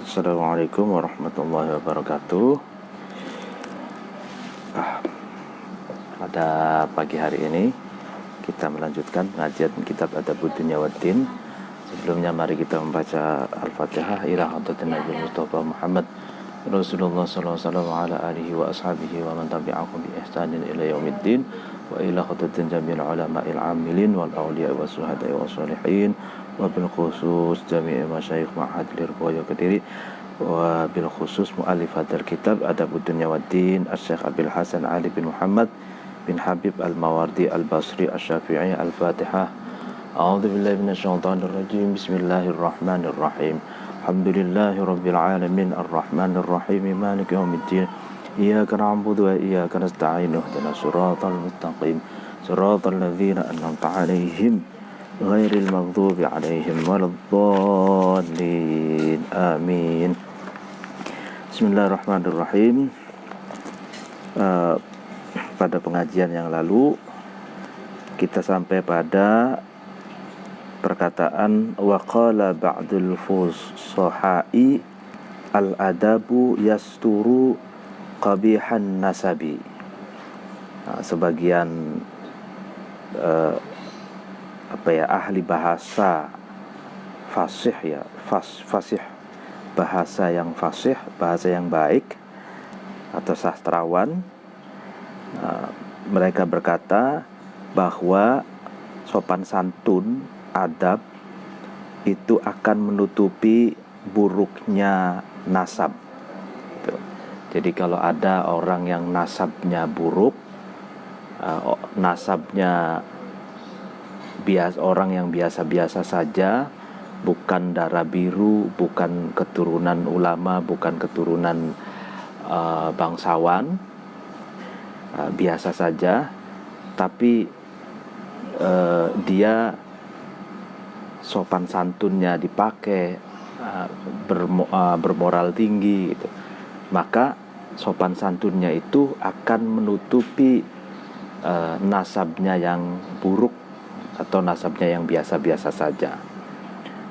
Assalamualaikum warahmatullahi wabarakatuh. Pada pagi hari ini kita melanjutkan pengajian kitab Adabud Dunya Waddin. Sebelumnya mari kita membaca Al-Fatihah ila hadratin Nabi Mustafa Muhammad Rasulullah sallallahu alaihi wasallam ala alihi wa ashabihi wa man tabi'ahum bi ihsanin ila yaumiddin wa ila hadratin jami'il ulama'il 'amilin wal awliya was syuhada'i was sholihin wa bil khusus jami'i masyayikh ma'had lirqaya Kediri wa bil khusus mu'allif hadzal kitab Adabud Dunya Waddin Asy-Syaikh Abil Hasan Ali bin Muhammad bin Habib Al-Mawardi Al-Basri Asy-Syafi'i. Al-Fatihah. A'udzu billahi minasyaitonir rajim. Bismillahirrahmanirrahim. Alhamdulillahi rabbil alamin arrahmanir rahim maliki yaumiddin. Iyyaka na'budu wa iyyaka nasta'in ihdinas siratal mustaqim siratal ladzina an'amta 'alaihim ghairil maghdubi 'alaihim waladdallin. Amin. Bismillahirrahmanirrahim. Pada pengajian yang lalu kita sampai pada perkataan waqala ba'dul fusaha'i al-adabu yasturu qabihan nasabi. Sebagian ahli bahasa fasih fasih bahasa yang fasih, bahasa yang baik atau sastrawan, mereka berkata bahwa sopan santun, adab itu akan menutupi buruknya nasab. Jadi kalau ada orang yang nasabnya buruk, nasabnya orang yang biasa-biasa saja, bukan darah biru, bukan keturunan ulama, bukan keturunan bangsawan, biasa saja, tapi dia sopan santunnya dipakai, bermoral tinggi gitu, maka sopan santunnya itu akan menutupi nasabnya yang buruk atau nasabnya yang biasa-biasa saja.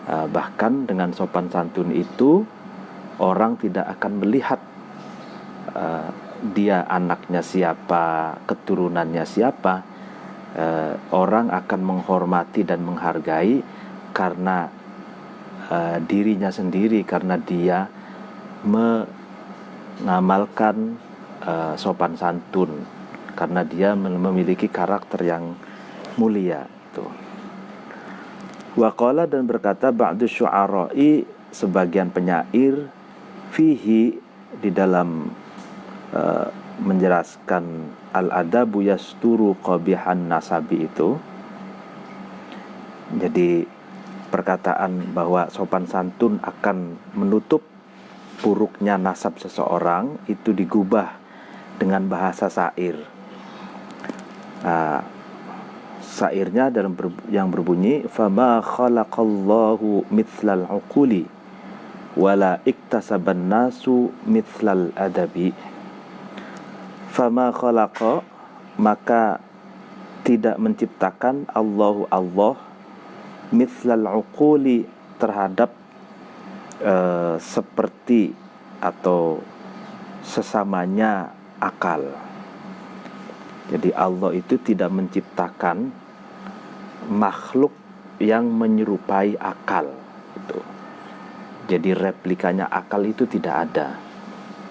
Bahkan dengan sopan santun itu orang tidak akan melihat dia anaknya siapa, keturunannya siapa. Orang akan menghormati dan menghargai karena dirinya sendiri, karena dia mengamalkan sopan santun, karena dia memiliki karakter yang mulia. Waqala, dan berkata ba'du syu'ara'i, sebagian penyair, fihi, di dalam menjelaskan al-adabu yasturu qabihan nasabi itu. Jadi perkataan bahwa sopan santun akan menutup buruknya nasab seseorang itu digubah dengan bahasa syair. Syairnya yang berbunyi fama khalaqallahu mithlal uquli wala iktasaban nasu mithlal adabi. Fama khalaqa, maka tidak menciptakan Allah mithlal uquli, terhadap seperti atau sesamanya akal. Jadi Allah itu tidak menciptakan makhluk yang menyerupai akal gitu. Jadi replikanya akal itu tidak ada.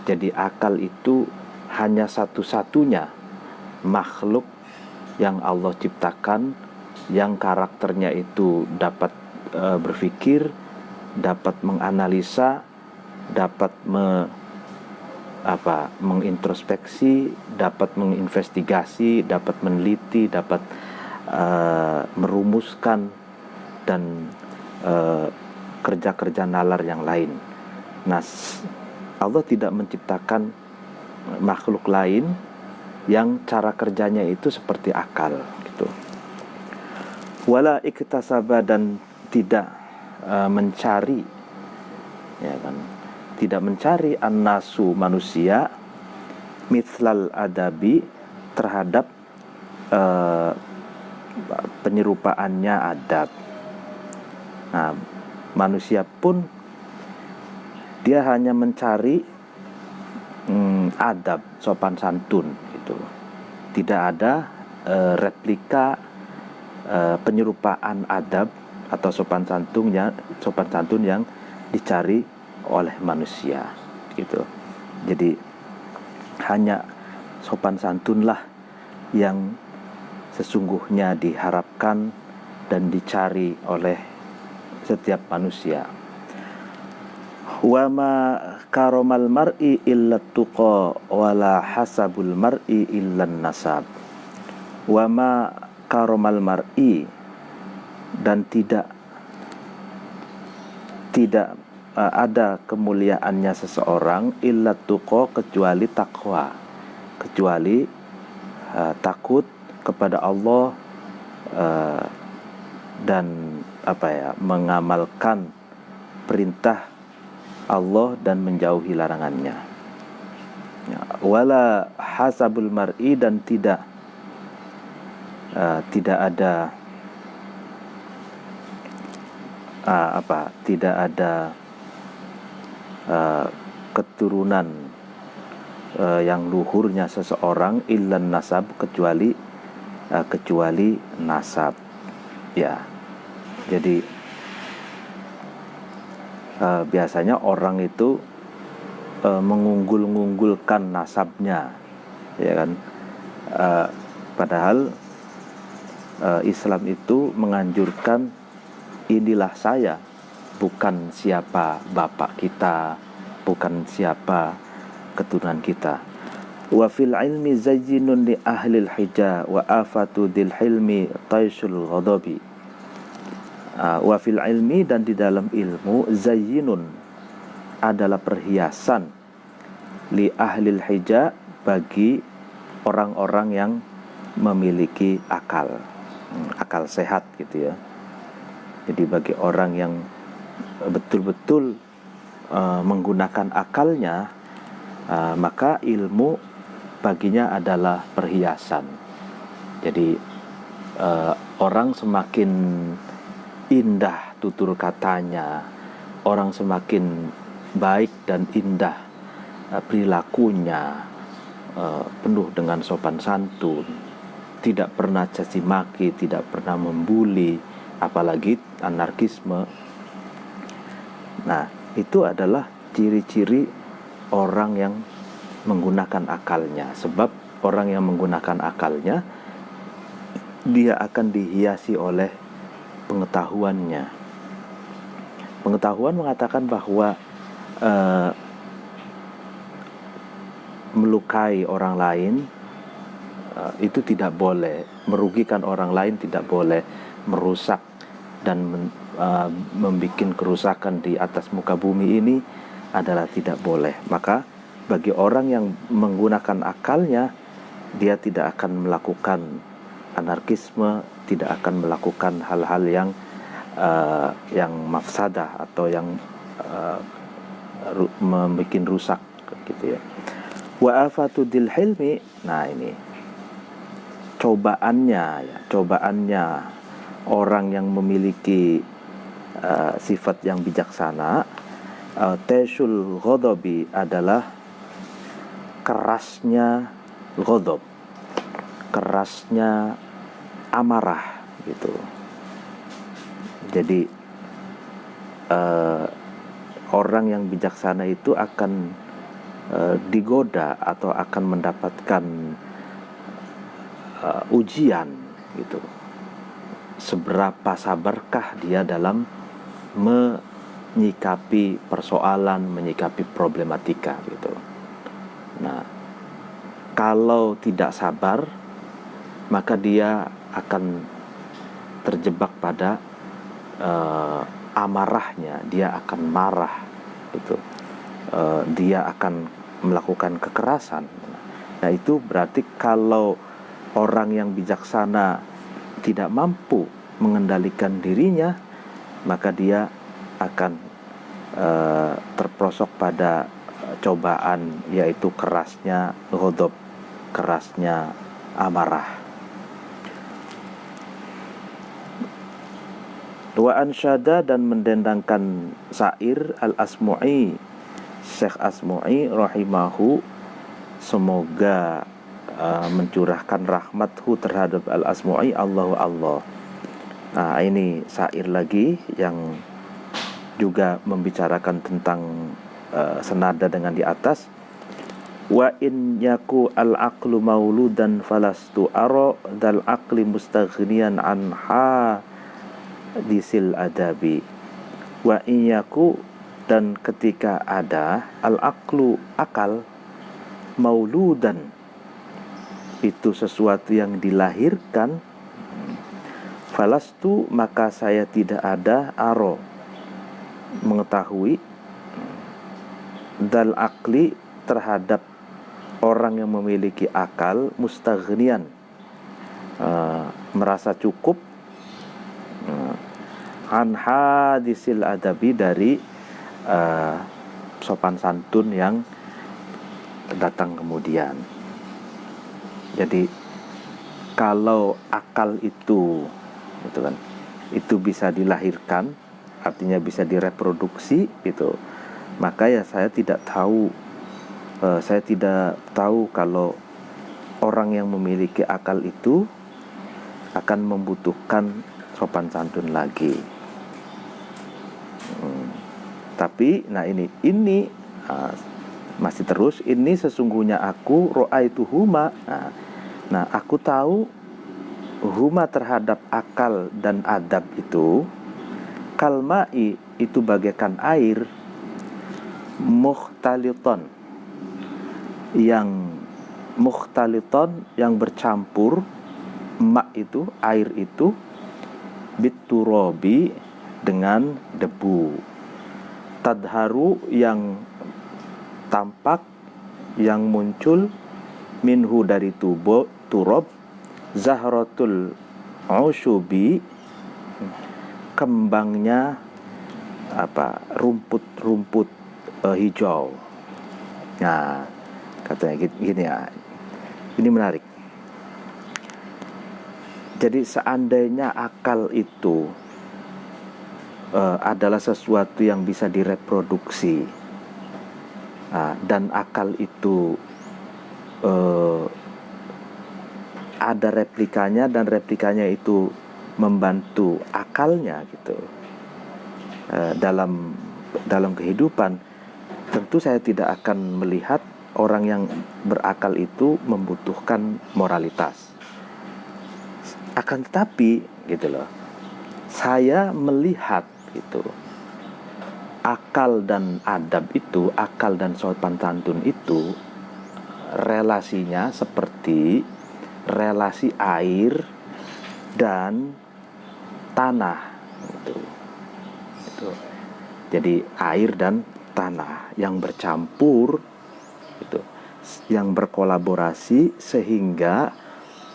Jadi akal itu hanya satu-satunya makhluk yang Allah ciptakan, yang karakternya itu dapat berpikir, dapat menganalisa, dapat mengintrospeksi, dapat menginvestigasi, dapat meneliti, dapat merumuskan, dan kerja-kerja nalar yang lain. Nah, Allah tidak menciptakan makhluk lain yang cara kerjanya itu seperti akal gitu. Wala iktasaba, dan tidak mencari, ya kan, tidak mencari annasu, manusia, mithlal adabi, terhadap penyerupaannya adab. Nah, manusia pun Dia hanya mencari adab, sopan santun gitu. Tidak ada replika penyerupaan adab atau sopan santun yang dicari oleh manusia gitu. Jadi hanya sopan santunlah yang sesungguhnya diharapkan dan dicari oleh setiap manusia. Wa ma karomal mar'i illa tuqa wala hasabul mar'i illa nasab. Wa ma karomal mar'i, dan tidak ada kemuliaannya seseorang illa tuqa, kecuali takwa, kecuali takut kepada Allah dan mengamalkan perintah Allah dan menjauhi larangannya. Wala hasabul mar'i, dan tidak ada keturunan yang luhurnya seseorang illan nasab, kecuali nasab. Ya, jadi biasanya orang itu mengunggul-unggulkan nasabnya, ya kan? Padahal Islam itu menganjurkan inilah saya, bukan siapa bapak kita, bukan siapa keturunan kita. Wa fil ilmi zayyinun li ahlil hija wa afatu dil hilmi taisul ghadabi. Wa fil ilmi, dan di dalam ilmu, zayyinun adalah perhiasan, li ahlil hija, bagi orang-orang yang memiliki akal sehat gitu ya. Jadi bagi orang yang betul-betul menggunakan akalnya, maka ilmu baginya adalah perhiasan. Jadi orang semakin indah tutur katanya, orang semakin baik dan indah perilakunya, penuh dengan sopan santun, tidak pernah caci maki, tidak pernah membuli, apalagi anarkisme. Nah, itu adalah ciri-ciri orang yang menggunakan akalnya. Sebab orang yang menggunakan akalnya, dia akan dihiasi oleh pengetahuannya. Pengetahuan mengatakan bahwa melukai orang lain itu tidak boleh, merugikan orang lain tidak boleh, merusak dan membuat kerusakan di atas muka bumi ini adalah tidak boleh. Maka bagi orang yang menggunakan akalnya, dia tidak akan melakukan anarkisme, tidak akan melakukan hal-hal yang mafsadah atau yang membuat rusak gitu ya. Wa afatudil hilmi, nah ini cobaannya orang yang memiliki sifat yang bijaksana. Taisul ghadabi adalah kerasnya ghadab, kerasnya amarah gitu. Jadi orang yang bijaksana itu akan digoda atau akan mendapatkan ujian gitu. Seberapa sabarkah dia dalam menyikapi persoalan, menyikapi problematika gitu. Nah, kalau tidak sabar, maka dia akan terjebak pada amarahnya, dia akan marah gitu. Dia akan melakukan kekerasan. Nah, itu berarti kalau orang yang bijaksana tidak mampu mengendalikan dirinya, maka dia akan terperosok pada cobaan, yaitu kerasnya ghadab, kerasnya amarah. Wa ansyada, dan mendendangkan syair al-Asmu'i Syekh Asmu'i rahimahu, semoga mencurahkan rahmathu terhadap Al-Asmu'i, Allahu Allah. Nah, ini syair lagi yang juga membicarakan tentang senada dengan di atas. Wa in yaku al-aqlu mauludan falastu aro dal aqli mustaghniyan anha disil adabi. Wa in yaku, dan ketika ada al-aqlu akal, mauludan itu sesuatu yang dilahirkan, falastu maka saya tidak ada, aro mengetahui, dal akli terhadap orang yang memiliki akal, mustaghnian merasa cukup, an hadisil adabi dari sopan santun yang datang kemudian. Jadi kalau akal itu kan, itu bisa dilahirkan, artinya bisa direproduksi gitu, maka ya saya tidak tahu kalau orang yang memiliki akal itu akan membutuhkan sopan santun lagi. Tapi ini masih terus, ini sesungguhnya aku ro'aituhuma. Nah, aku tahu huma terhadap akal dan adab itu, kalma'i itu bagaikan air, mukhtaliton yang bercampur, ma itu air itu, biturobi dengan debu, tadharu yang tampak, yang muncul, minhu dari turob, zahratul usyubi kembangnya rumput hijau. Nah, katanya gini ya, ini menarik. Jadi seandainya akal itu adalah sesuatu yang bisa direproduksi, dan akal itu ada replikanya, dan replikanya itu membantu akalnya gitu dalam kehidupan, tentu saya tidak akan melihat orang yang berakal itu membutuhkan moralitas. Akan tetapi gitu loh, saya melihat gitu, akal dan adab itu, akal dan sopan santun itu relasinya seperti relasi air dan tanah gitu. Jadi air dan tanah yang bercampur gitu, yang berkolaborasi sehingga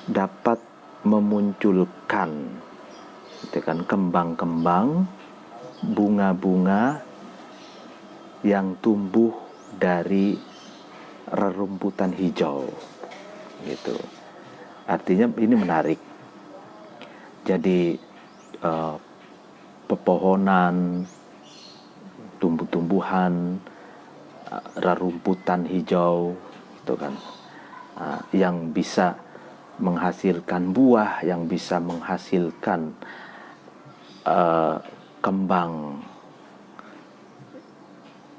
dapat memunculkan gitu kan, kembang-kembang, bunga-bunga yang tumbuh dari rerumputan hijau gitu. Artinya ini menarik. Jadi pepohonan, tumbuh-tumbuhan, rerumputan hijau gitu kan, yang bisa menghasilkan buah, yang bisa menghasilkan kembang,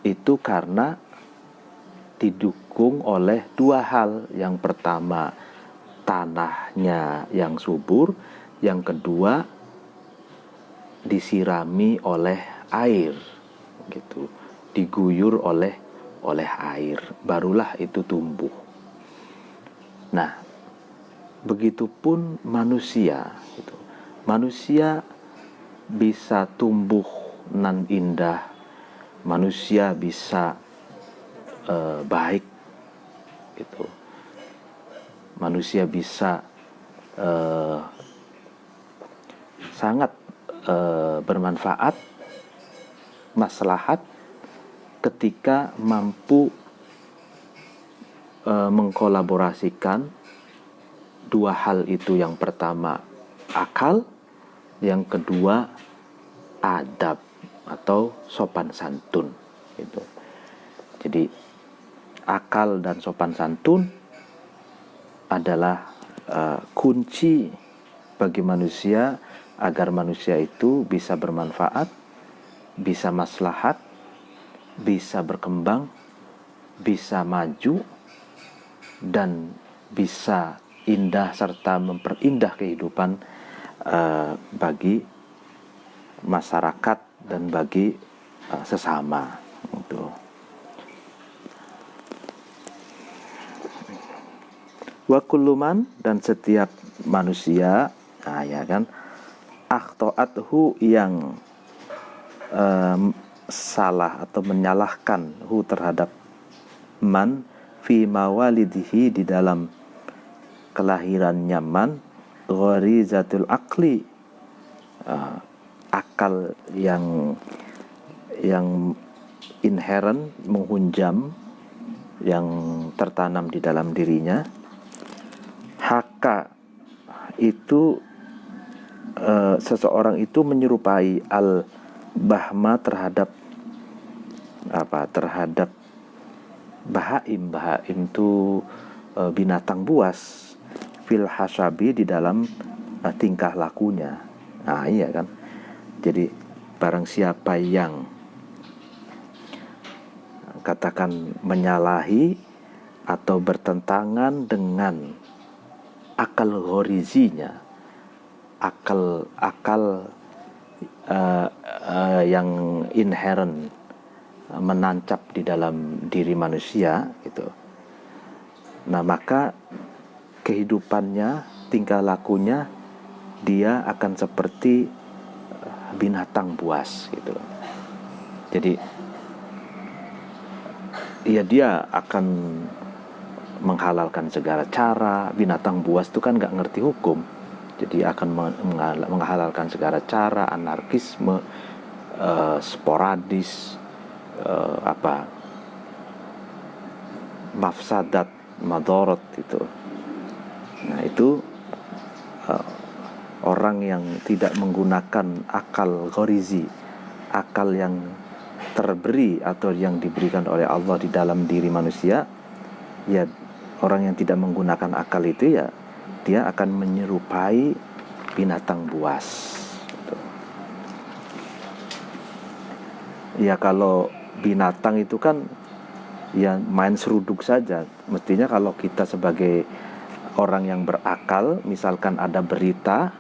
itu karena didukung oleh dua hal. Yang pertama, tanahnya yang subur, yang kedua disirami oleh air gitu, diguyur oleh air, barulah itu tumbuh. Nah, begitupun manusia gitu. Manusia bisa tumbuh nan indah, manusia bisa baik gitu, manusia bisa sangat bermanfaat, maslahat, ketika mampu mengkolaborasikan dua hal itu. Yang pertama akal, yang kedua adab atau sopan santun gitu. Jadi akal dan sopan santun adalah kunci bagi manusia agar manusia itu bisa bermanfaat, bisa maslahat, bisa berkembang, bisa maju, dan bisa indah serta memperindah kehidupan bagi masyarakat dan bagi sesama. Gitu. Wa kulluman, dan setiap manusia, ya kan, akhto'athu, yang salah atau menyalahkan hu terhadap man fi mawalidihi, di dalam kelahirannya man, gharizatul akli, akal yang inherent, menghunjam, yang tertanam di dalam dirinya. Haka itu seseorang itu menyerupai al-bahma terhadap terhadap bahaim. Bahaim itu binatang buas, fil hasabi, di dalam tingkah lakunya. Nah, iya kan. Jadi barang siapa yang katakan menyalahi atau bertentangan dengan akal ghorizinya, akal yang inherent, menancap di dalam diri manusia gitu. Nah, maka kehidupannya, tingkah lakunya, dia akan seperti binatang buas gitu. Jadi ya dia akan menghalalkan segala cara. Binatang buas itu kan nggak ngerti hukum, jadi akan menghalalkan segala cara, anarkisme, sporadis, mafsadat, madorot itu. Nah, itu orang yang tidak menggunakan akal ghorizi, akal yang terberi atau yang diberikan oleh Allah di dalam diri manusia, ya orang yang tidak menggunakan akal itu, ya dia akan menyerupai binatang buas gitu. Ya kalau binatang itu kan ya main seruduk saja. Mestinya kalau kita sebagai orang yang berakal, misalkan ada berita,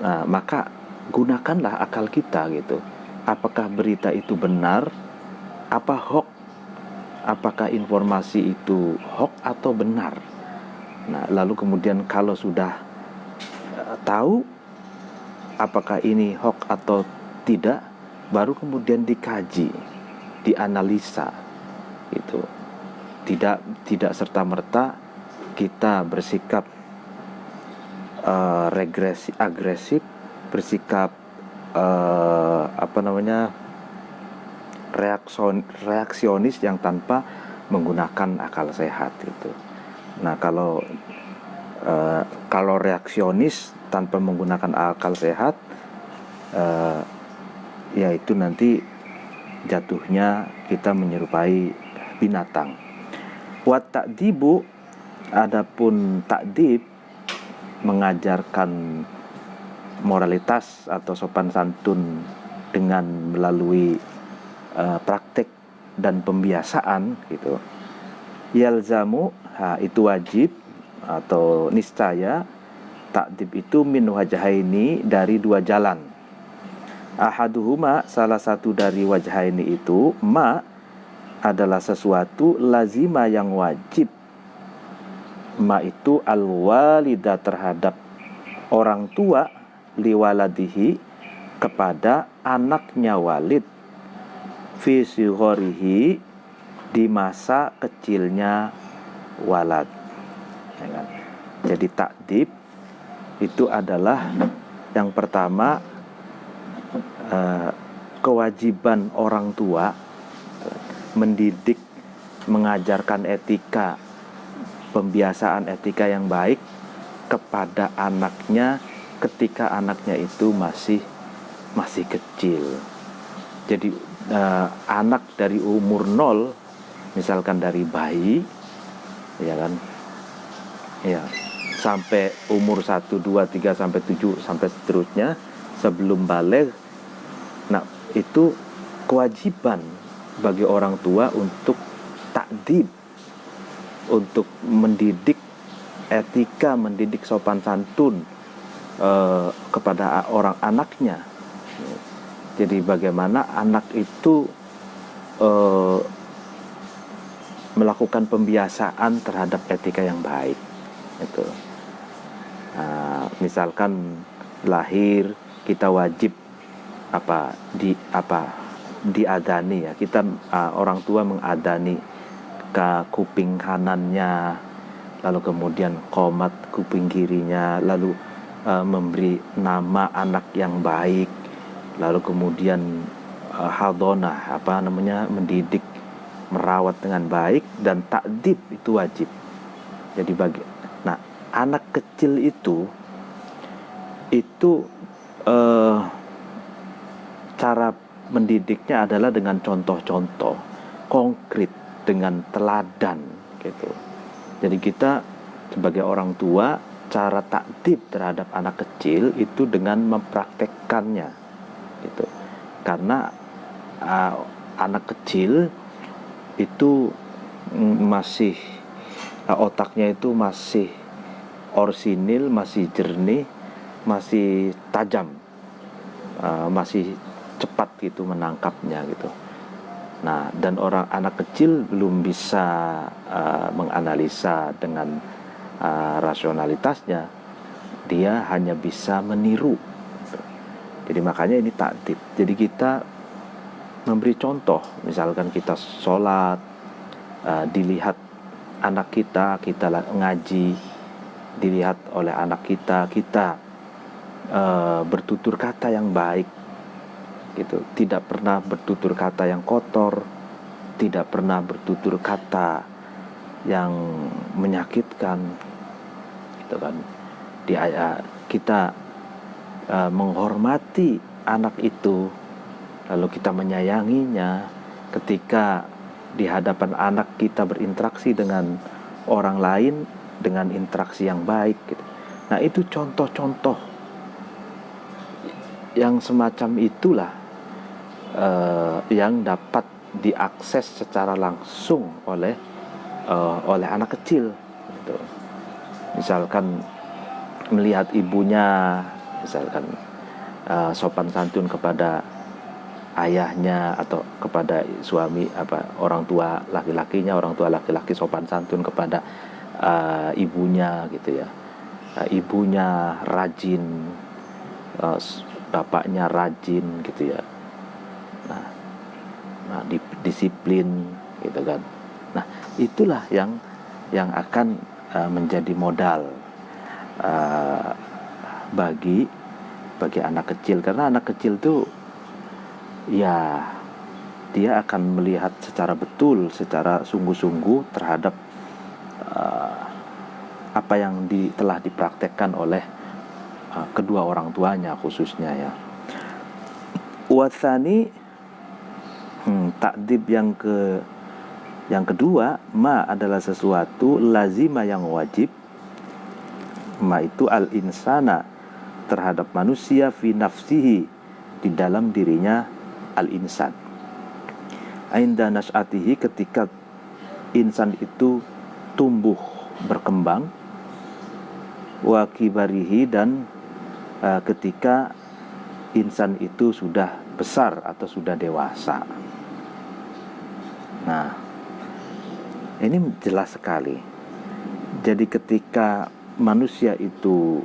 nah, maka gunakanlah akal kita gitu. Apakah berita itu benar, apa hoax, apakah informasi itu hoax atau benar. Nah, lalu kemudian kalau sudah tahu apakah ini hoax atau tidak, baru kemudian dikaji, dianalisa gitu. Tidak serta-merta kita bersikap agresif, bersikap reaksionis yang tanpa menggunakan akal sehat gitu. Nah, kalau reaksionis tanpa menggunakan akal sehat, yaitu nanti jatuhnya kita menyerupai binatang. Wat ta'dibu, adapun ta'dib, mengajarkan moralitas atau sopan santun dengan melalui praktek dan pembiasaan gitu. Yalzamu, itu wajib atau niscaya. Ta'dib itu min wajhaini, dari dua jalan. Ahaduhuma, salah satu dari wajhaini itu, ma adalah sesuatu, lazima yang wajib. Ma itu al-walidah, terhadap orang tua, liwaladihi, kepada anaknya walid, fi sigharihi, di masa kecilnya walad. Jadi ta'dib itu adalah yang pertama, kewajiban orang tua mendidik, mengajarkan etika, pembiasaan etika yang baik kepada anaknya ketika anaknya itu masih kecil. Jadi anak dari umur 0 misalkan dari bayi, ya kan, ya, sampai umur 1, 2, 3, sampai 7, sampai seterusnya, sebelum balik. Nah, itu kewajiban bagi orang tua untuk takdib, untuk mendidik etika, mendidik sopan santun kepada orang anaknya. Jadi bagaimana anak itu melakukan pembiasaan terhadap etika yang baik itu. Misalkan lahir, kita wajib diadani ya, kita orang tua mengadani ke kuping kanannya, lalu kemudian qomat kuping kirinya, lalu memberi nama anak yang baik, lalu kemudian hadonah, mendidik, merawat dengan baik, dan takdib itu wajib. Jadi nah, anak kecil itu cara mendidiknya adalah dengan contoh-contoh konkret, dengan teladan gitu. Jadi kita sebagai orang tua, cara takdib terhadap anak kecil itu dengan mempraktekkannya gitu. Karena anak kecil itu masih otaknya itu masih orsinil, masih jernih, masih tajam, masih cepat gitu menangkapnya gitu. Nah, dan anak kecil belum bisa menganalisa dengan rasionalitasnya, dia hanya bisa meniru. Jadi makanya ini takdib. Jadi kita memberi contoh, misalkan kita sholat, dilihat anak kita ngaji, dilihat oleh anak kita bertutur kata yang baik gitu, tidak pernah bertutur kata yang kotor, tidak pernah bertutur kata yang menyakitkan gitu kan. Kita menghormati anak itu, lalu kita menyayanginya ketika di hadapan anak kita berinteraksi dengan orang lain dengan interaksi yang baik gitu. Nah, itu contoh-contoh yang semacam itulah yang dapat diakses secara langsung oleh anak kecil gitu. Misalkan melihat ibunya, misalkan sopan santun kepada ayahnya atau kepada suami, orang tua laki-laki sopan santun kepada ibunya gitu ya. Ibunya rajin, bapaknya rajin gitu ya. Nah, disiplin gitu kan. Nah, itulah yang akan menjadi modal bagi anak kecil, karena anak kecil tuh ya dia akan melihat secara betul, secara sungguh-sungguh terhadap apa yang telah dipraktekkan oleh kedua orang tuanya khususnya ya. Watsani, takdib yang kedua, ma adalah sesuatu lazima yang wajib. Ma itu al-insana, terhadap manusia, fi nafsihi, di dalam dirinya al-insan. Ainda nas'atihi, ketika insan itu tumbuh berkembang, wa kibarihi, dan ketika insan itu sudah besar atau sudah dewasa. Nah, ini jelas sekali. Jadi ketika manusia itu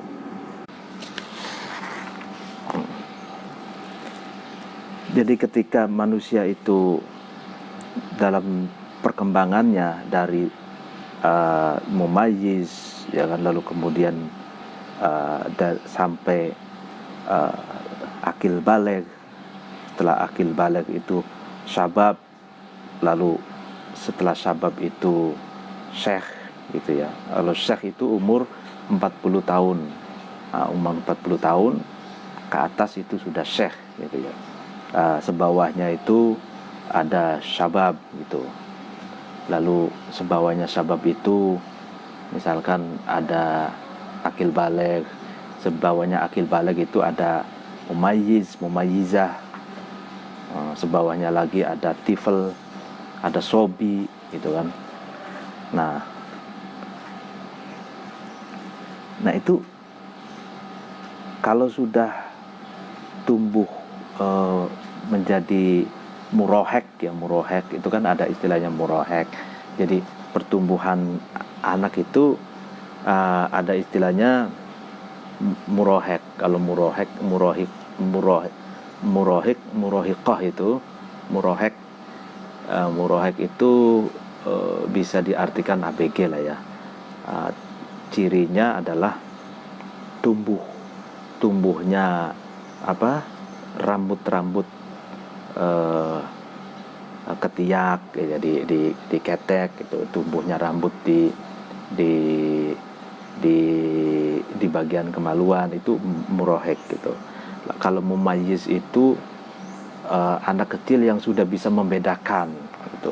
dalam perkembangannya dari mumayyiz ya kan, lalu kemudian sampai akil baligh, setelah akil baligh itu syabab, lalu setelah syabab itu syekh gitu ya. Kalau syekh itu umur 40 tahun. Umur 40 tahun ke atas itu sudah syekh gitu ya. Sebawahnya itu ada syabab gitu. lalu sebawahnya sabab itu misalkan ada akil baligh, sebawahnya akil baligh itu ada mumayyiz, mumayyizah, sebawahnya lagi ada tifl, ada sobi gitu kan. Nah itu kalau sudah tumbuh menjadi murohek, ya murohek itu kan ada istilahnya murohek. Jadi pertumbuhan anak itu ada istilahnya murohek. Kalau murohek, murohiqah itu murohek. Murohek itu bisa diartikan ABG lah ya. Cirinya adalah tumbuhnya rambut-rambut ketiak, ya, di ketek itu tumbuhnya rambut di bagian kemaluan, itu murohek gitu. Kalau mumayyiz itu anak kecil yang sudah bisa membedakan gitu,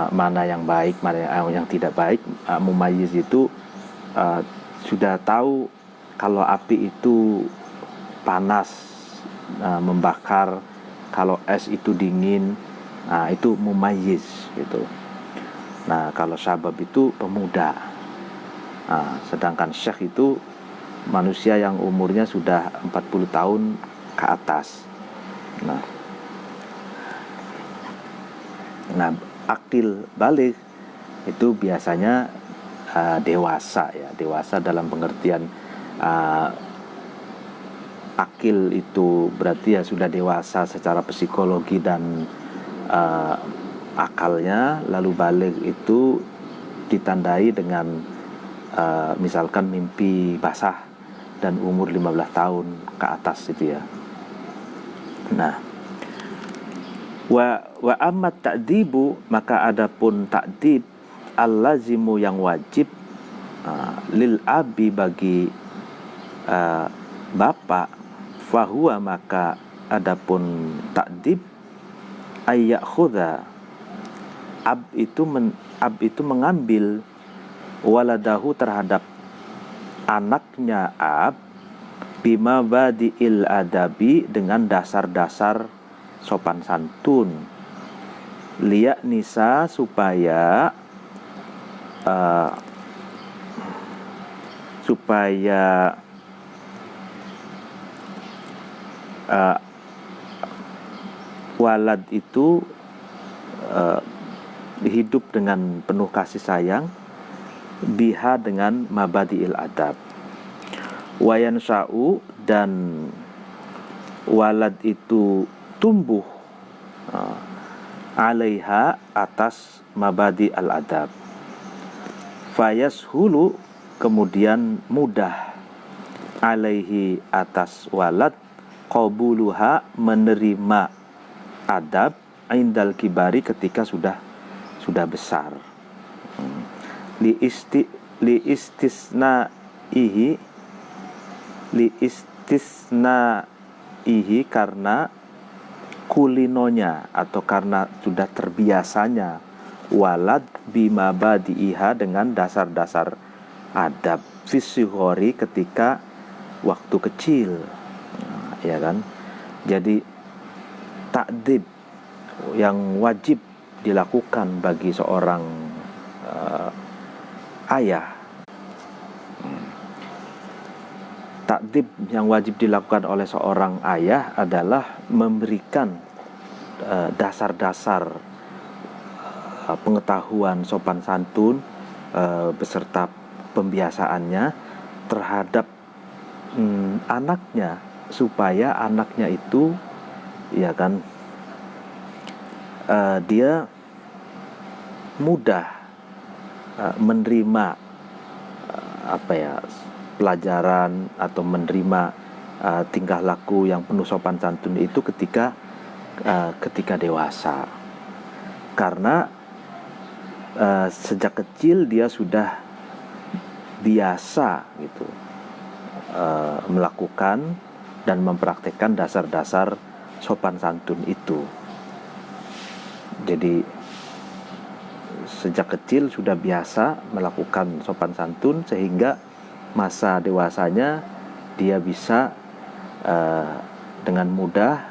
mana yang baik, mana yang tidak baik. Mumayyiz itu sudah tahu kalau api itu panas, membakar, kalau es itu dingin, itu mumayyiz gitu. Nah kalau syabab itu pemuda, sedangkan syekh itu manusia yang umurnya sudah 40 tahun ke atas. Nah akil baligh itu biasanya dewasa, ya, dewasa dalam pengertian akil itu berarti ya sudah dewasa secara psikologi dan akalnya. Lalu baligh itu ditandai dengan misalkan mimpi basah dan umur 15 tahun ke atas itu ya. Nah wa amma ta'dibu, maka adapun ta'dib al-lazimu yang wajib lil abi bagi bapak, fahuwa maka adapun ta'dib ayyakhudha, ab itu mengambil waladahu terhadap anaknya ab bima badi'il adabi dengan dasar-dasar sopan santun, liyak nisa supaya walad itu hidup dengan penuh kasih sayang, biha dengan mabadi'il adab, wayan sya'u, dan walad itu tumbuh alaiha atas mabadi al-adab, fayashulu kemudian mudah, alaihi atas walad, qabuluha menerima adab, indal kibari ketika sudah besar. Li istisnaihi karena kulinonya atau karena sudah terbiasanya walad bima badi'iha dengan dasar-dasar adab fisihori ketika waktu kecil, ya kan. Jadi ta'dib yang wajib dilakukan bagi seorang ayah, ta'dib yang wajib dilakukan oleh seorang ayah adalah memberikan dasar-dasar pengetahuan sopan santun beserta pembiasaannya terhadap anaknya, supaya anaknya itu, ya kan, dia mudah menerima pelajaran atau menerima tingkah laku yang penuh sopan santun itu ketika dewasa, karena sejak kecil dia sudah biasa gitu melakukan dan mempraktekkan dasar-dasar sopan santun itu. Jadi sejak kecil sudah biasa melakukan sopan santun, sehingga masa dewasanya dia bisa dengan mudah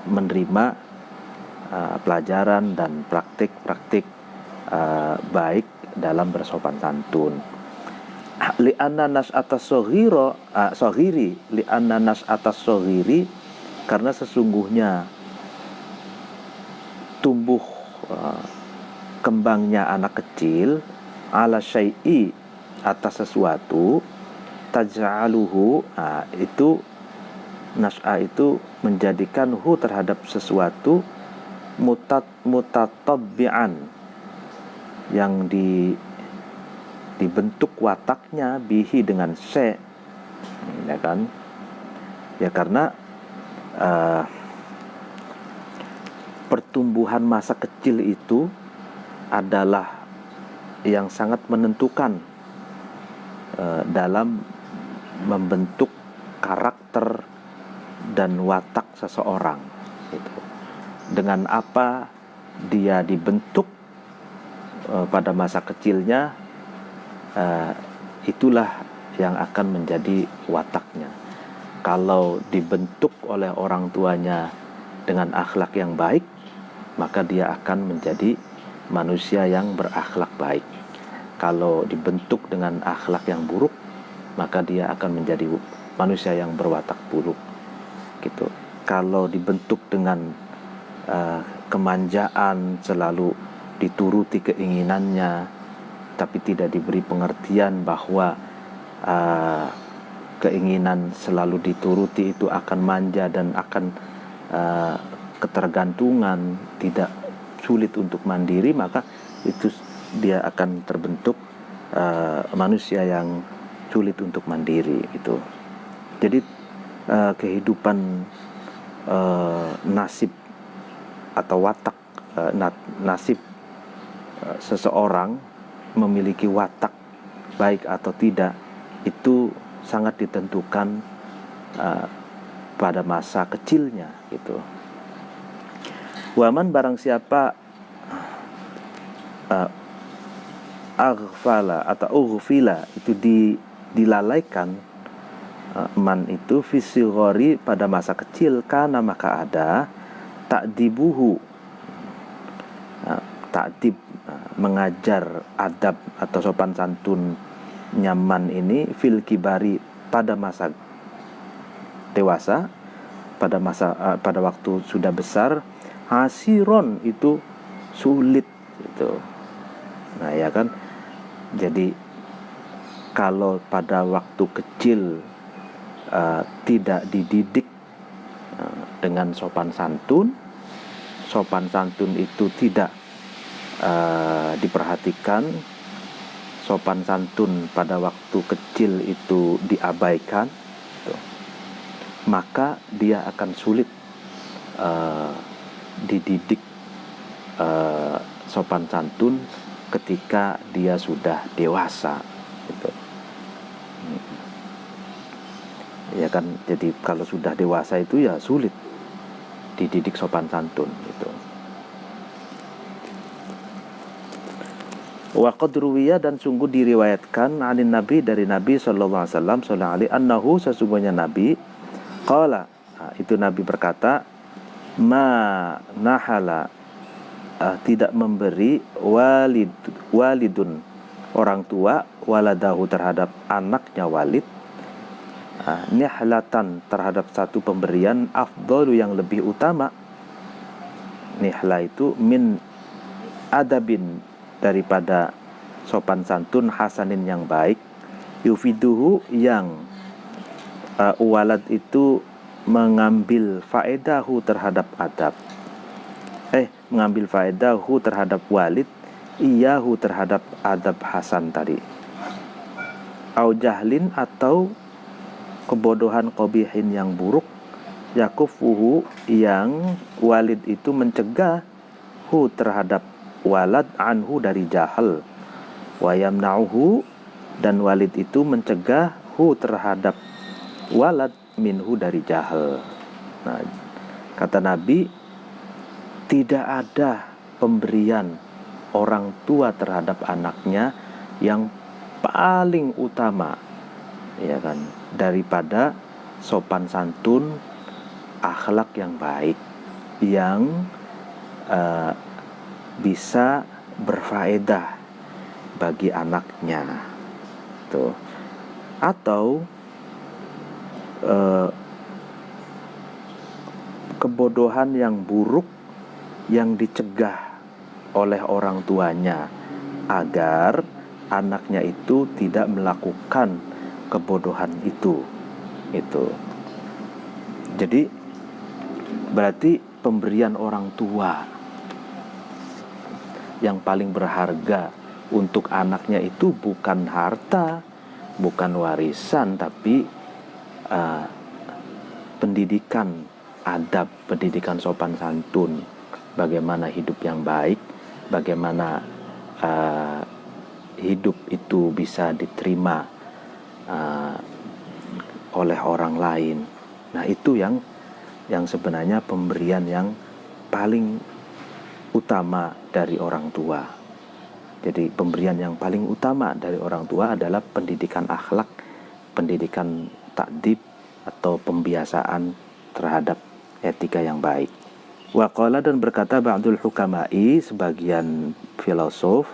menerima pelajaran dan praktik-praktik baik dalam bersopan santun. Li'anna nas'atas soghiri li'anna nas'atas soghiri, karena sesungguhnya tumbuh kembangnya anak kecil ala syai'i, atas sesuatu, taj'aluhu, itu nas'a itu menjadikan hu terhadap sesuatu mutatabbi'an, yang dibentuk wataknya bihi dengan se, ya kan, ya karena pertumbuhan masa kecil itu adalah yang sangat menentukan dalam membentuk karakter dan watak seseorang gitu. Dengan apa dia dibentuk pada masa kecilnya, itulah yang akan menjadi wataknya. Kalau dibentuk oleh orang tuanya dengan akhlak yang baik, maka dia akan menjadi manusia yang berakhlak baik. Kalau dibentuk dengan akhlak yang buruk, maka dia akan menjadi manusia yang berwatak buruk gitu. Kalau dibentuk dengan kemanjaan, selalu dituruti keinginannya, tapi tidak diberi pengertian bahwa keinginan selalu dituruti itu akan manja dan akan ketergantungan, tidak sulit untuk mandiri, maka itu dia akan terbentuk manusia yang sulit untuk mandiri itu. Jadi kehidupan nasib atau watak nasib seseorang memiliki watak baik atau tidak itu sangat ditentukan pada masa kecilnya gitu. Waman barang siapa aghfala atau ughfila itu dilalaikan, man itu fisigori pada masa kecil, karena maka ada ta'dibuhu, ta'dib, mengajar adab atau sopan santun nyaman ini fil kibari pada masa dewasa, pada waktu sudah besar, hasiron itu sulit gitu. Nah ya kan, jadi kalau pada waktu kecil tidak dididik dengan sopan santun itu tidak diperhatikan, sopan santun pada waktu kecil itu diabaikan gitu, maka dia akan sulit dididik sopan santun ketika dia sudah dewasa gitu. Ya kan, jadi kalau sudah dewasa itu ya sulit dididik sopan santun gitu. Wa qad ruwiya, dan sungguh diriwayatkan anin Nabi, dari Nabi sallallahu alaihi wasallam, annahu, sesungguhnya Nabi qala, itu Nabi berkata, ma nahala, tidak memberi walidun orang tua, waladahu terhadap anaknya Walid, nihlatan terhadap satu pemberian, afdalu yang lebih utama. Nihla itu min adabin, daripada sopan santun, hasanin yang baik, yufiduhu yang walad itu mengambil faedahu terhadap adab, mengambil faedahu terhadap Walid, iyahu terhadap adab hasan tadi, au jahlin atau kebodohan qabihin yang buruk, yakufuhu yang Walid itu mencegah hu terhadap walad anhu dari jahal, wa yamna'uhu, dan Walid itu mencegah hu terhadap walad minhu dari jahal. Nah, kata Nabi, tidak ada pemberian orang tua terhadap anaknya yang paling utama, ya kan, daripada sopan santun, akhlak yang baik yang bisa berfaedah bagi anaknya tuh. Atau kebodohan yang buruk yang dicegah oleh orang tuanya agar anaknya itu tidak melakukan kebodohan itu. Jadi berarti pemberian orang tua yang paling berharga untuk anaknya itu bukan harta, bukan warisan, tapi pendidikan adab, pendidikan sopan santun, bagaimana hidup yang baik, bagaimana hidup itu bisa diterima oleh orang lain. Nah, itu yang sebenarnya pemberian yang paling utama dari orang tua. Jadi pemberian yang paling utama dari orang tua adalah pendidikan akhlak, pendidikan ta'dib atau pembiasaan terhadap etika yang baik. Wa qala, dan berkata ba'dul hukama'i, sebagian filosof,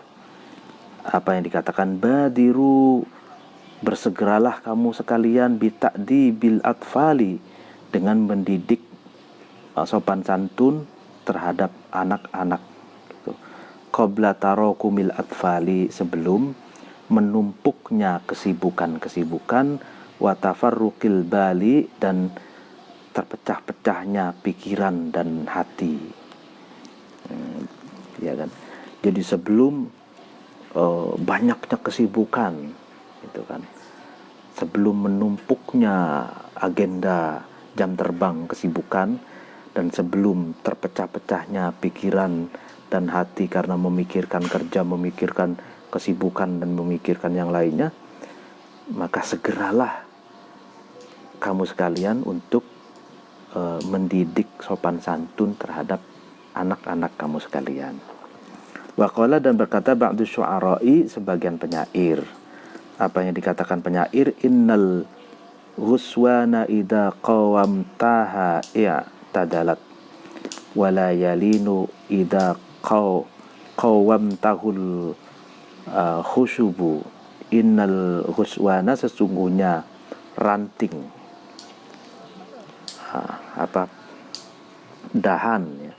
apa yang dikatakan, badiru, bersegeralah kamu sekalian, bita'dibil atfali, dengan mendidik sopan santun terhadap anak-anak gitu. Qabla tarokumil atfali, sebelum menumpuknya kesibukan-kesibukan, wa tafarruqil bali, dan terpecah-pecahnya pikiran dan hati. Ya kan? Jadi sebelum banyaknya kesibukan, gitu kan, sebelum menumpuknya agenda jam terbang kesibukan, dan sebelum terpecah-pecahnya pikiran dan hati karena memikirkan kerja, memikirkan kesibukan, dan memikirkan yang lainnya, maka segeralah kamu sekalian untuk mendidik sopan santun terhadap anak-anak kamu sekalian. Waqala, dan berkata ba'du syu'ara'i, sebagian penyair. Apa yang dikatakan penyair, innal ghuswana idza qawamtaha i'tadalat wala yalinu idza qawamtahul khushubu. Innal ghuswana, sesungguhnya ranting, dahan ya,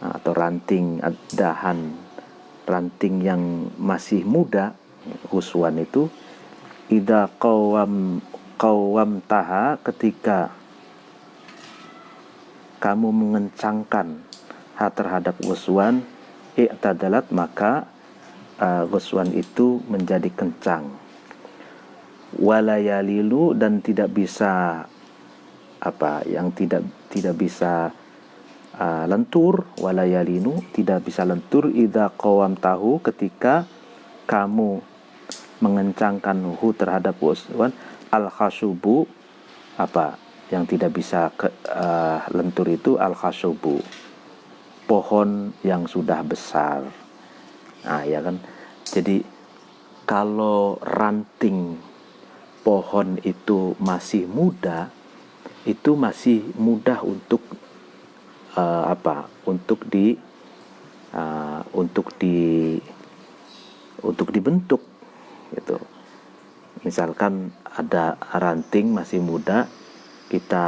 atau ranting, dahan, ranting yang masih muda, huswan itu, idza qawamtaha, ketika kamu mengencangkan terhadap huswan, i'tadalat, maka huswan itu menjadi kencang. Walayalilu, dan tidak bisa yang tidak bisa lentur, walayalinu, tidak bisa lentur, idza qawamtahu, ketika kamu mengencangkan terhadap huswan, al-khashubu, yang tidak bisa lentur itu al-khashubu, pohon yang sudah besar. Nah, ya kan. Jadi kalau ranting pohon itu masih muda, itu masih mudah untuk untuk dibentuk gitu. Misalkan ada ranting masih muda, kita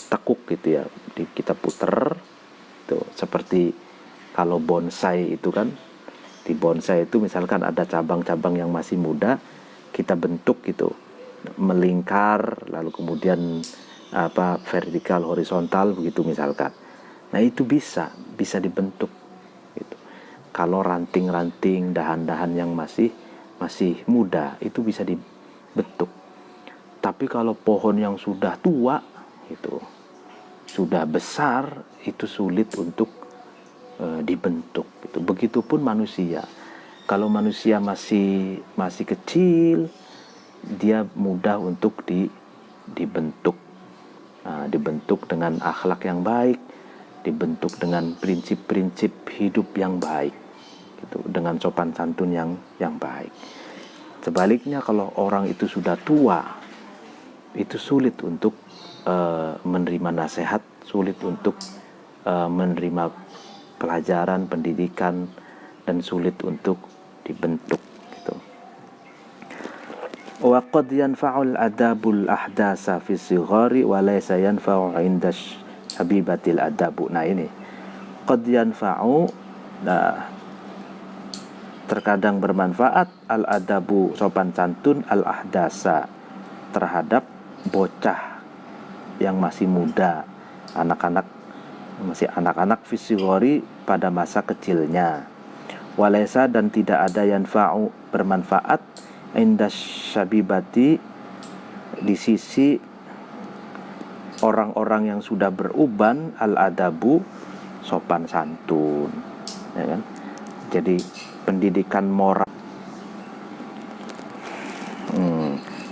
tekuk gitu ya, kita puter tuh, seperti kalau bonsai itu kan, di bonsai itu misalkan ada cabang-cabang yang masih muda, kita bentuk gitu, melingkar, lalu kemudian vertikal, horizontal begitu misalkan. Nah, itu bisa dibentuk gitu. Kalau ranting-ranting, dahan-dahan yang masih muda, itu bisa dibentuk. Tapi kalau pohon yang sudah tua itu, sudah besar, itu sulit untuk dibentuk gitu. Begitupun manusia. Kalau manusia masih kecil, dia mudah untuk dibentuk. Dibentuk dengan akhlak yang baik, dibentuk dengan prinsip-prinsip hidup yang baik, gitu, dengan sopan santun yang baik. Sebaliknya kalau orang itu sudah tua, itu sulit untuk menerima nasihat, sulit untuk menerima pelajaran, pendidikan, dan sulit untuk dibentuk, gitu. Wa qad yanfa'ul adabul ahdasa fi sighari wa laysa yanfa'u 'inda habibatil adabu. Nah ini qad yanfa'u, nah, terkadang bermanfaat al adabu sopan santun al ahdasa terhadap bocah yang masih muda, masih anak-anak fisigori pada masa kecilnya. Walaysa, dan tidak ada yanfa'u bermanfaat inda syabibati di sisi orang-orang yang sudah beruban al adabu sopan santun, ya kan? Jadi pendidikan moral.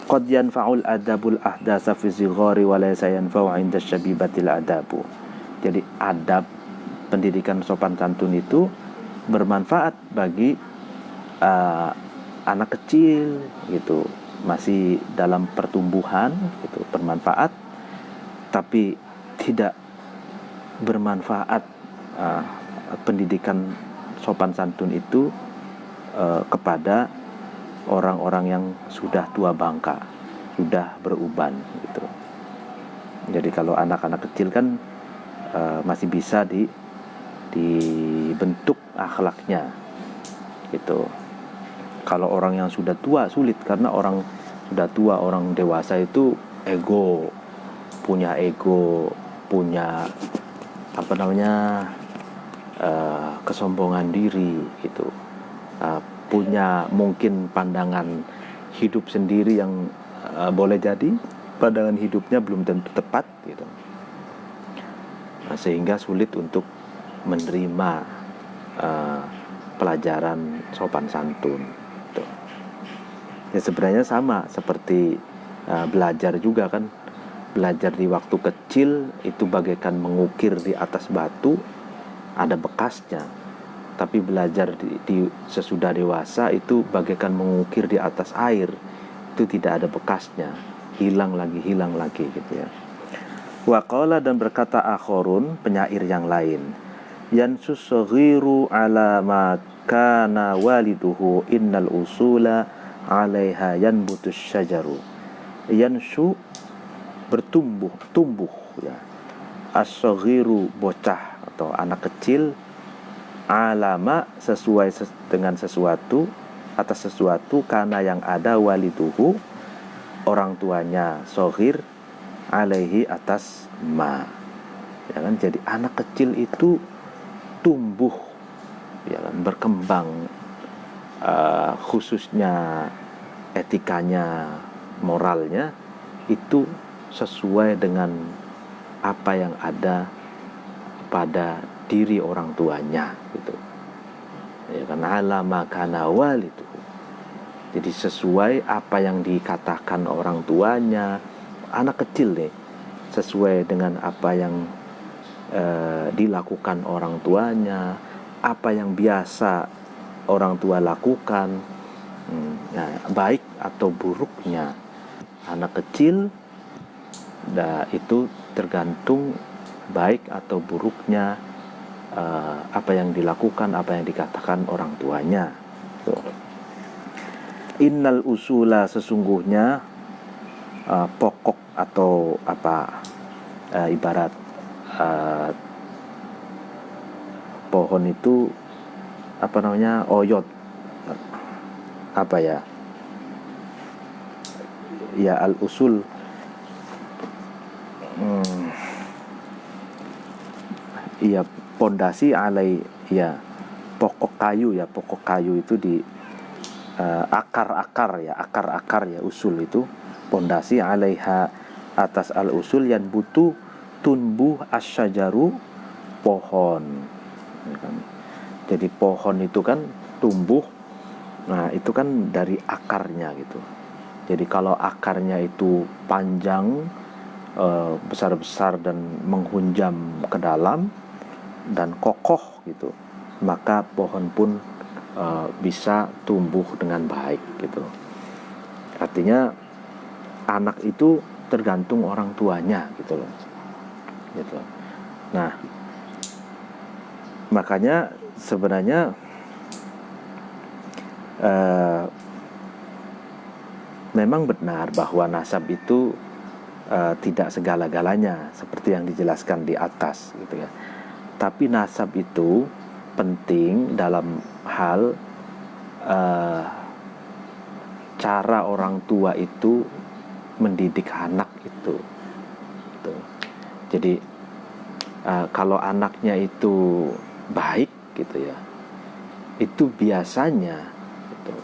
Qad yanfa'ul adabul ahdasa fi sighari wa laysa yanfa'u 'inda syabibatil adabu. Jadi adab, pendidikan sopan santun itu bermanfaat bagi anak kecil, gitu, masih dalam pertumbuhan, gitu, bermanfaat, tapi tidak bermanfaat pendidikan sopan santun itu kepada orang-orang yang sudah tua bangka, sudah beruban, gitu. Jadi kalau anak-anak kecil kan masih bisa dibentuk akhlaknya, gitu. Kalau orang yang sudah tua sulit, karena orang sudah tua, orang dewasa itu punya kesombongan diri, gitu. Punya mungkin pandangan hidup sendiri yang boleh jadi pandangan hidupnya belum tentu tepat, gitu. Nah, sehingga sulit untuk menerima pelajaran sopan santun, gitu. Ya sebenarnya sama seperti belajar juga kan. Belajar di waktu kecil itu bagaikan mengukir di atas batu, ada bekasnya. Tapi belajar di sesudah dewasa itu bagaikan mengukir di atas air, itu tidak ada bekasnya, hilang lagi gitu ya. Wa qala, dan berkata akhorun, penyair yang lain, yansus saghiru ala ma kana waliduhu innal usula 'alaiha yanbutus syajaru. Yansu tumbuh ya, as-saghiru bocah atau anak kecil, alama sesuai dengan sesuatu, atas sesuatu, karena yang ada waliduhu orang tuanya, soghir alaihi atas ma, ya kan. Jadi anak kecil itu tumbuh, ya kan, berkembang, khususnya etikanya, moralnya itu sesuai dengan apa yang ada pada diri orang tuanya, gitu. Ya kan, alama kana walidu. Jadi sesuai apa yang dikatakan orang tuanya, anak kecil nih, sesuai dengan apa yang dilakukan orang tuanya, apa yang biasa orang tua lakukan. Nah, baik atau buruknya anak kecil, itu tergantung baik atau buruknya apa yang dilakukan, apa yang dikatakan orang tuanya. Tuh. Innal usula, sesungguhnya pokok atau ibarat pohon itu oyot, al usul, pondasi alai, pokok kayu itu di akar usul itu pondasi, alaiha atas al usul, yang butuh tumbuh asyajaru pohon, ya kan? Jadi pohon itu kan tumbuh, nah itu kan dari akarnya, gitu. Jadi kalau akarnya itu panjang, besar-besar dan menghunjam ke dalam, dan kokoh gitu, maka pohon pun bisa tumbuh dengan baik gitu. Artinya anak itu tergantung orang tuanya gitu loh. Gitu. Nah, makanya sebenarnya memang benar bahwa nasab itu tidak segala-galanya seperti yang dijelaskan di atas gitu ya. Tapi nasab itu penting dalam hal cara orang tua itu mendidik anak itu gitu. Jadi kalau anaknya itu baik gitu ya, itu biasanya gitu,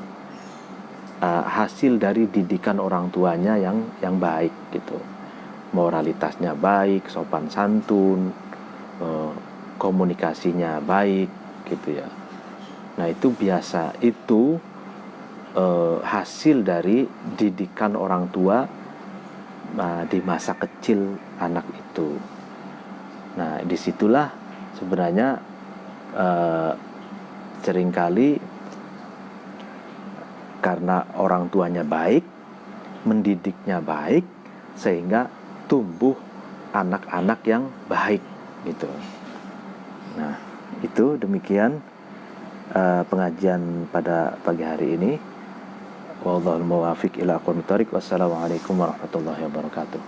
hasil dari didikan orang tuanya yang baik gitu, moralitasnya baik, sopan santun, komunikasinya baik gitu ya. Nah itu biasa, itu hasil dari didikan orang tua di masa kecil anak itu. Nah disitulah sebenarnya seringkali karena orang tuanya baik, mendidiknya baik, sehingga tumbuh anak-anak yang baik gitu. Nah itu demikian pengajian pada pagi hari ini. Wallahul muwaffiq ila aqwamit thoriq. Wassalamualaikum warahmatullahi wabarakatuh.